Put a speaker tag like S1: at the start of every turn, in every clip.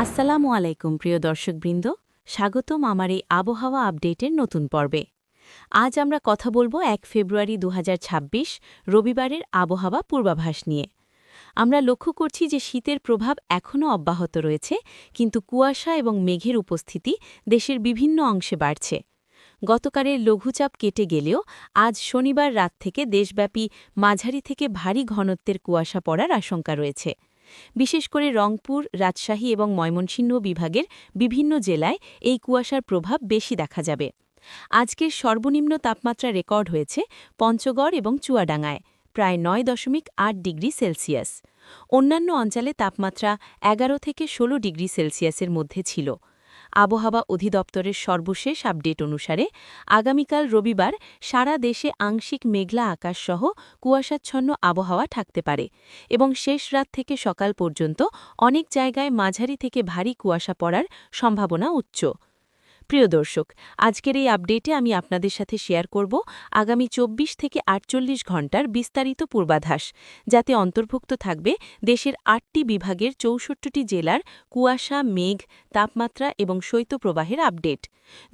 S1: আসসালামু আলাইকুম প্রিয় দর্শকবৃন্দ, স্বাগতম আমার এই আবহাওয়া আপডেটের নতুন পর্বে। আজ আমরা কথা বলবো ১ ফেব্রুয়ারি ২০২৬ রবিবারের আবহাওয়া পূর্বাভাস নিয়ে। আমরা লক্ষ্য করছি যে শীতের প্রভাব এখনও অব্যাহত রয়েছে, কিন্তু কুয়াশা এবং মেঘের উপস্থিতি দেশের বিভিন্ন অংশে বাড়ছে। গতকালের লঘুচাপ কেটে গেলেও আজ শনিবার রাত থেকে দেশব্যাপী মাঝারি থেকে ভারী ঘনত্বের কুয়াশা পড়ার আশঙ্কা রয়েছে। বিশেষ করে রংপুর, রাজশাহী এবং ময়মনসিংহ বিভাগের বিভিন্ন জেলায় এই কুয়াশার প্রভাব বেশি দেখা যাবে। আজকের সর্বনিম্ন তাপমাত্রা রেকর্ড হয়েছে পঞ্চগড় এবং চুয়াডাঙ্গায়, প্রায় ৯.৮ ডিগ্রি সেলসিয়াস। অন্যান্য অঞ্চলে তাপমাত্রা ১১ থেকে ১৬ ডিগ্রি সেলসিয়াসের মধ্যে ছিল। আবহাওয়া অধিদপ্তরের সর্বশেষ আপডেট অনুসারে আগামীকাল রবিবার সারা দেশে আংশিক মেঘলা আকাশসহ কুয়াশাচ্ছন্ন আবহাওয়া থাকতে পারে এবং শেষ রাত থেকে সকাল পর্যন্ত অনেক জায়গায় মাঝারি থেকে ভারী কুয়াশা পড়ার সম্ভাবনা উচ্চ। প্রিয় দর্শক, আজকের এই আপডেটে আমি আপনাদের সাথে শেয়ার করব আগামী ২৪ থেকে ৪৮ ঘণ্টার বিস্তারিত পূর্বাভাস, যাতে অন্তর্ভুক্ত থাকবে দেশের ৮টি বিভাগের ৬৪টি জেলার কুয়াশা, মেঘ, তাপমাত্রা এবং শৈত্যপ্রবাহের আপডেট।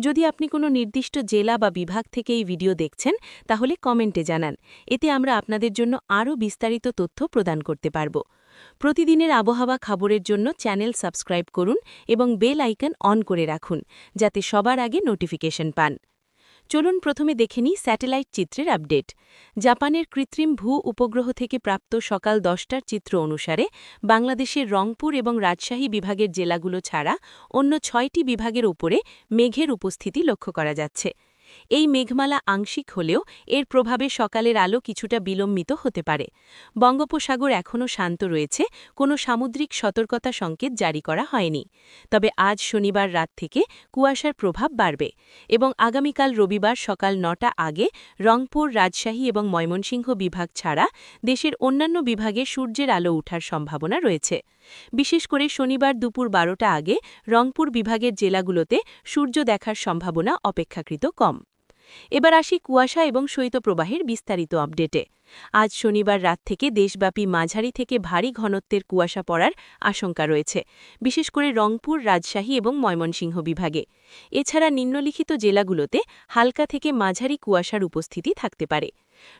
S1: যদি আপনি কোনো নির্দিষ্ট জেলা বা বিভাগ থেকে এই ভিডিও দেখছেন, তাহলে কমেন্টে জানান। এতে আমরা আপনাদের জন্য আরও বিস্তারিত তথ্য প্রদান করতে পারব। প্রতিদিনের আবহাওয়া খবরের জন্য চ্যানেল সাবস্ক্রাইব করুন এবং বেল আইকন অন করে রাখুন, যাতে সবার আগে নোটিফিকেশন পান। চলুন প্রথমে দেখে নিই স্যাটেলাইট চিত্রের আপডেট। জাপানের কৃত্রিম উপগ্রহ থেকে প্রাপ্ত সকাল ১০টার চিত্র অনুসারে বাংলাদেশের রংপুর এবং রাজশাহী বিভাগের জেলাগুলো ছাড়া অন্য ৬টি বিভাগের উপরে মেঘের উপস্থিতি লক্ষ্য করা যাচ্ছে। এই মেঘমালা আংশিক হলেও এর প্রভাবে সকালের আলো কিছুটা বিলম্বিত হতে পারে। বঙ্গোপসাগর এখনও শান্ত রয়েছে, কোনো সামুদ্রিক সতর্কতা সংকেত জারি করা হয়নি। তবে আজ শনিবার রাত থেকে কুয়াশার প্রভাব বাড়বে এবং আগামীকাল রবিবার সকাল ৯টা আগে রংপুর, রাজশাহী এবং ময়মনসিংহ বিভাগ ছাড়া দেশের অন্যান্য বিভাগে সূর্যের আলো ওঠার সম্ভাবনা রয়েছে। বিশেষ করে শনিবার দুপুর ১২টা আগে রংপুর বিভাগের জেলাগুলোতে সূর্য দেখার সম্ভাবনা অপেক্ষাকৃত কম। এবার আসি কুয়াশা এবং শৈত্যপ্রবাহের বিস্তারিত আপডেটে। আজ শনিবার রাত থেকে দেশব্যাপী মাঝারি থেকে ভারী ঘনত্বের কুয়াশা পড়ার আশঙ্কা রয়েছে, বিশেষ করে রংপুর, রাজশাহী এবং ময়মনসিংহ বিভাগে। এছাড়া নিম্নলিখিত জেলাগুলোতে হালকা থেকে মাঝারি কুয়াশার উপস্থিতি থাকতে পারে।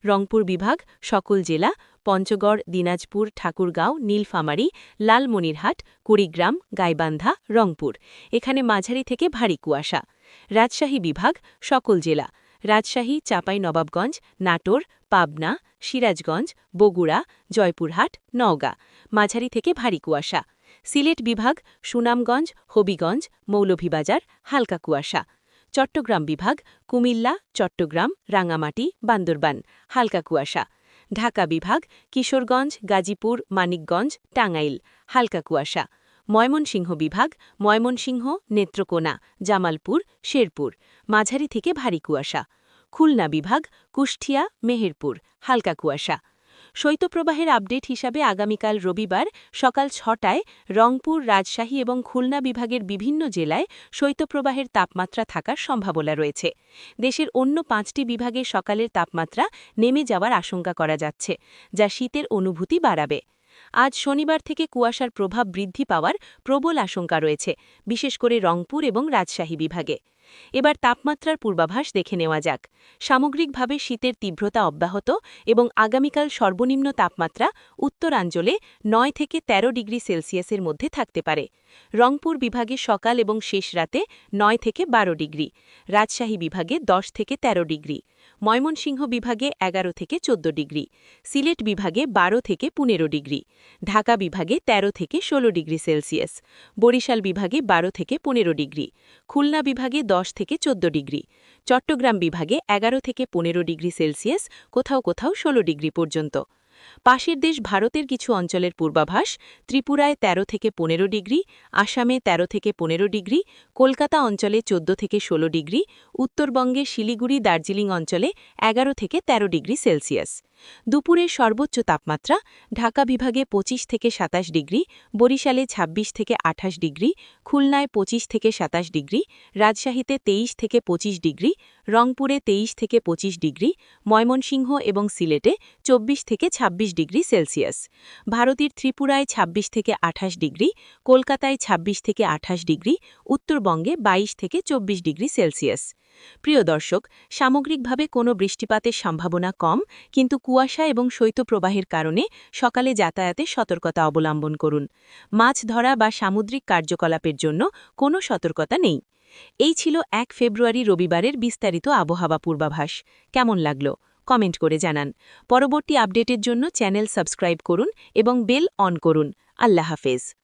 S1: রংপুর বিভাগ সকল জেলা, পঞ্চগড়, দিনাজপুর, ঠাকুরগাঁও, নীলফামারী, লালমনিরহাট, কুড়িগ্রাম, গাইবান্ধা, রংপুর, এখানে মাঝারি থেকে ভারী কুয়াশা। রাজশাহী বিভাগ সকল জেলা, রাজশাহী, চাঁপাইনবাবগঞ্জ, নাটোর, পাবনা, সিরাজগঞ্জ, বগুড়া, জয়পুরহাট, নওগাঁ, মাঝারি থেকে ভারী কুয়াশা। সিলেট বিভাগ সুনামগঞ্জ, হবিগঞ্জ, মৌলভীবাজার, হালকা কুয়াশা। চট্টগ্রাম বিভাগ কুমিল্লা, চট্টগ্রাম, রাঙামাটি, বান্দরবান, হালকা কুয়াশা। ঢাকা বিভাগ কিশোরগঞ্জ, গাজীপুর, মানিকগঞ্জ, টাঙ্গাইল, হালকা কুয়াশা। ময়মনসিংহ বিভাগ ময়মনসিংহ, নেত্রকোনা, জামালপুর, শেরপুর, মাঝারি থেকে ভারী কুয়াশা। খুলনা বিভাগ কুষ্টিয়া, মেহেরপুর, হালকা কুয়াশা। শৈত্যপ্রবাহের আপডেট হিসাবে আগামীকাল রবিবার সকাল ৬টায় রংপুর, রাজশাহী এবং খুলনা বিভাগের বিভিন্ন জেলায় শৈত্যপ্রবাহের তাপমাত্রা থাকার সম্ভাবনা রয়েছে। দেশের অন্য ৫টি বিভাগে সকালের তাপমাত্রা নেমে যাওয়ার আশঙ্কা করা যাচ্ছে, যা শীতের অনুভূতি বাড়াবে। আজ শনিবার থেকে কুয়াশার প্রভাব বৃদ্ধি পাওয়ার প্রবল আশঙ্কা রয়েছে, বিশেষ করে রংপুর এবং রাজশাহী বিভাগে। এবার তাপমাত্রার পূর্বাভাস দেখে নেওয়া যাক। সামগ্রিকভাবে শীতের তীব্রতা অব্যাহত এবং আগামীকাল সর্বনিম্ন তাপমাত্রা উত্তরাঞ্চলে ৯ থেকে ১৩ ডিগ্রি সেলসিয়াসের মধ্যে থাকতে পারে। রংপুর বিভাগে সকাল এবং শেষ রাতে ৯ থেকে ১২ ডিগ্রি, রাজশাহী বিভাগে ১০ থেকে ১৩ ডিগ্রি, ময়মনসিংহ বিভাগে ১১ থেকে ১৪ ডিগ্রি, সিলেট বিভাগে ১২ থেকে ১৫ ডিগ্রি, ঢাকা বিভাগে ১৩ থেকে ১৬ ডিগ্রি সেলসিয়াস, বরিশাল বিভাগে ১২ থেকে ১৫ ডিগ্রি, খুলনা বিভাগে ১০ থেকে ১৪ ডিগ্রি, চট্টগ্রাম বিভাগে ১১ থেকে ১৫ ডিগ্রি সেলসিয়াস, কোথাও কোথাও ১৬ ডিগ্রি পর্যন্ত। পাশের দেশ ভারতের কিছু অঞ্চলের পূর্বাভাস: ত্রিপুরায় ১৩ থেকে ১৫ ডিগ্রি, আসামে ১৩ থেকে ১৫ ডিগ্রি, কলকাতা অঞ্চলে ১৪ থেকে ১৬ ডিগ্রি, উত্তরবঙ্গে শিলিগুড়ি, দার্জিলিং অঞ্চলে ১১ থেকে ১৩ ডিগ্রি সেলসিয়াস। দুপুরের সর্বোচ্চ তাপমাত্রা ঢাকা বিভাগে 25 থেকে 27 ডিগ্রি, বরিশালে 26 থেকে 28 ডিগ্রি, খুলনায় 25 থেকে 27 ডিগ্রি, রাজশাহীতে 23 থেকে 25 ডিগ্রি, রংপুরে 23 থেকে 25 ডিগ্রি, ময়মনসিংহ এবং সিলেটে 24 থেকে 26 ডিগ্রি সেলসিয়াস। ভারতের ত্রিপুরায় 26 থেকে 28 ডিগ্রি, কলকাতায় 26 থেকে 28 ডিগ্রি, উত্তরবঙ্গে 22 থেকে 24 ডিগ্রি সেলসিয়াস। প্রিয় দর্শক, সামগ্রিকভাবে কোনো বৃষ্টিপাতের সম্ভাবনা কম, কিন্তু কুয়াশা এবং শৈত্যপ্রবাহের কারণে সকালে যাতায়াতে সতর্কতা অবলম্বন করুন। মাছ ধরা বা সামুদ্রিক কার্যকলাপের জন্য কোনো সতর্কতা নেই। এই ছিল 1 ফেব্রুয়ারি রবিবারের বিস্তারিত আবহাওয়া পূর্বাভাস। কেমন লাগলো কমেন্ট করে জানান। পরবর্তী আপডেটের জন্য চ্যানেল সাবস্ক্রাইব করুন এবং বেল অন করুন। আল্লাহ হাফেজ।